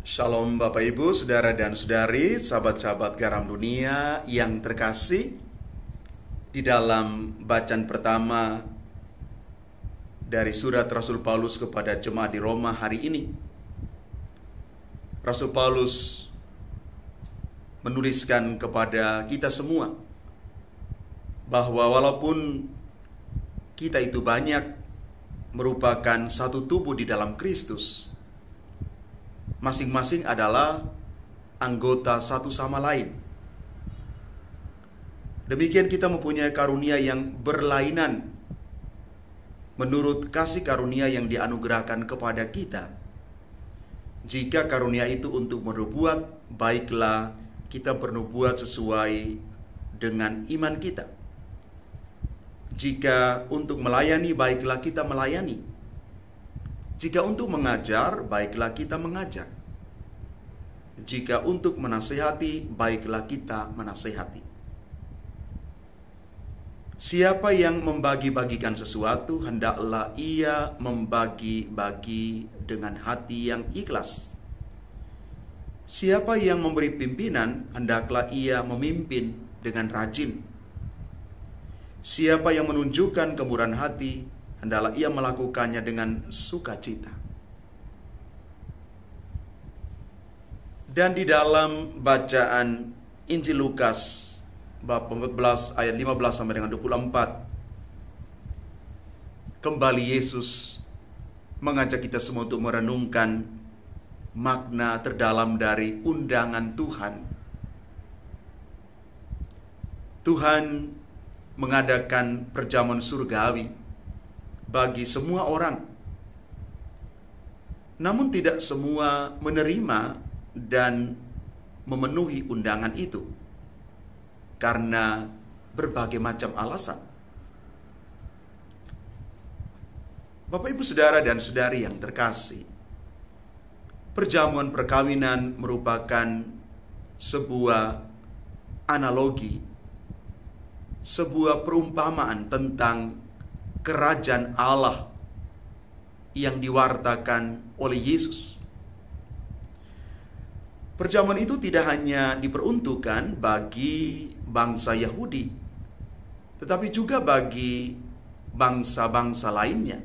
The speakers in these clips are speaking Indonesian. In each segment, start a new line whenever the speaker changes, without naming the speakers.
Shalom Bapak Ibu, Saudara dan Saudari, sahabat-sahabat garam dunia yang terkasih. Di dalam bacaan pertama dari surat Rasul Paulus kepada jemaat di Roma hari ini, Rasul Paulus menuliskan kepada kita semua bahwa walaupun kita itu banyak merupakan satu tubuh di dalam Kristus, masing-masing adalah anggota satu sama lain. Demikian kita mempunyai karunia yang berlainan menurut kasih karunia yang dianugerahkan kepada kita. Jika karunia itu untuk bernubuat, baiklah kita bernubuat sesuai dengan iman kita. Jika untuk melayani, baiklah kita melayani. Jika untuk mengajar, baiklah kita mengajar. Jika untuk menasehati, baiklah kita menasehati. Siapa yang membagi-bagikan sesuatu, hendaklah ia membagi-bagi dengan hati yang ikhlas. Siapa yang memberi pimpinan, hendaklah ia memimpin dengan rajin. Siapa yang menunjukkan kemurahan hati, hendaklah ia melakukannya dengan sukacita. Dan di dalam bacaan Injil Lukas bab 14 ayat 15 sampai dengan 24, kembali Yesus mengajak kita semua untuk merenungkan makna terdalam dari undangan Tuhan. Tuhan mengadakan perjamuan surgawi bagi semua orang. Namun tidak semua menerima dan memenuhi undangan itu karena berbagai macam alasan. Bapak Ibu Saudara dan Saudari yang terkasih, perjamuan perkawinan merupakan sebuah analogi, sebuah perumpamaan tentang kerajaan Allah yang diwartakan oleh Yesus. Perjamuan itu tidak hanya diperuntukkan bagi bangsa Yahudi, tetapi juga bagi bangsa-bangsa lainnya,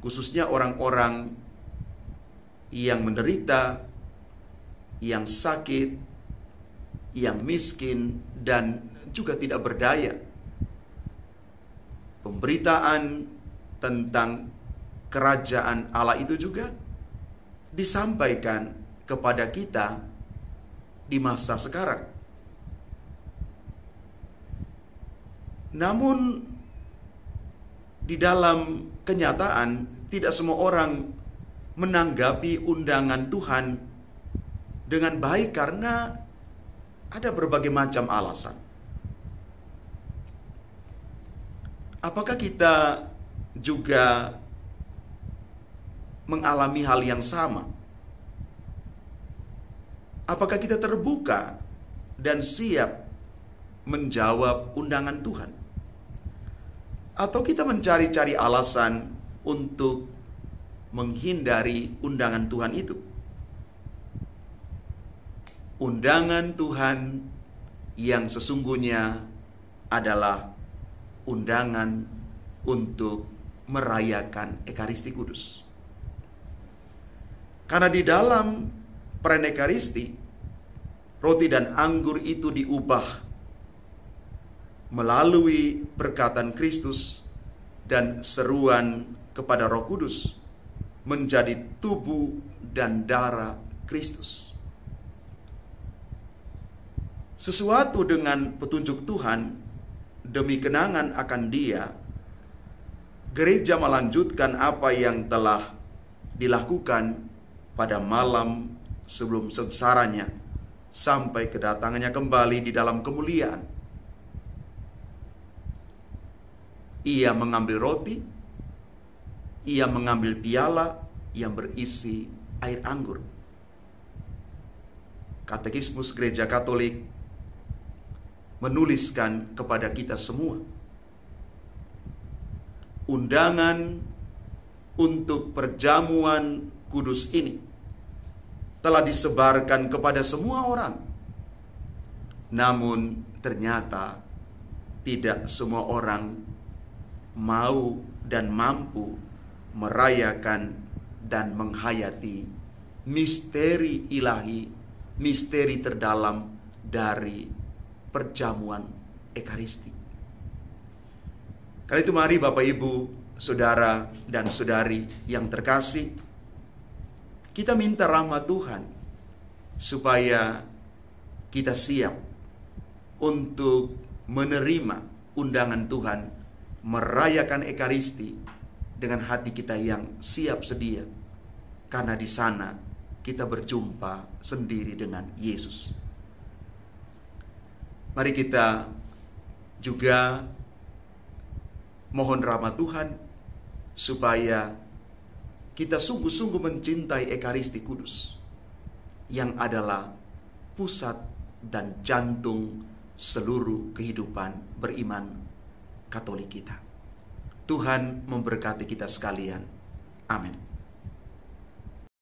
khususnya orang-orang yang menderita, yang sakit, yang miskin, dan juga tidak berdaya. Pemberitaan tentang kerajaan Allah itu juga disampaikan kepada kita di masa sekarang. Namun di dalam kenyataan tidak semua orang menanggapi undangan Tuhan dengan baik karena ada berbagai macam alasan. Apakah kita juga mengalami hal yang sama? Apakah kita terbuka dan siap menjawab undangan Tuhan? Atau kita mencari-cari alasan untuk menghindari undangan Tuhan itu? Undangan Tuhan yang sesungguhnya adalah undangan untuk merayakan Ekaristi Kudus. Karena di dalam perayaan Ekaristi, roti dan anggur itu diubah melalui perkataan Kristus dan seruan kepada Roh Kudus menjadi tubuh dan darah Kristus. Sesuatu dengan petunjuk Tuhan demi kenangan akan Dia, gereja melanjutkan apa yang telah dilakukan pada malam sebelum sengsaranya sampai kedatangannya kembali di dalam kemuliaan. Ia mengambil roti, ia mengambil piala yang berisi air anggur. Katekismus Gereja Katolik menuliskan kepada kita semua, undangan untuk perjamuan kudus ini telah disebarkan kepada semua orang. Namun ternyata tidak semua orang mau dan mampu merayakan dan menghayati misteri ilahi, misteri terdalam dari perjamuan Ekaristi. Karena itu mari Bapak Ibu, saudara dan saudari yang terkasih, kita minta rahmat Tuhan supaya kita siap untuk menerima undangan Tuhan merayakan Ekaristi dengan hati kita yang siap sedia, karena di sana kita berjumpa sendiri dengan Yesus. Mari kita juga mohon rahmat Tuhan supaya kita sungguh-sungguh mencintai Ekaristi Kudus yang adalah pusat dan jantung seluruh kehidupan beriman Katolik kita. Tuhan memberkati kita sekalian. Amin.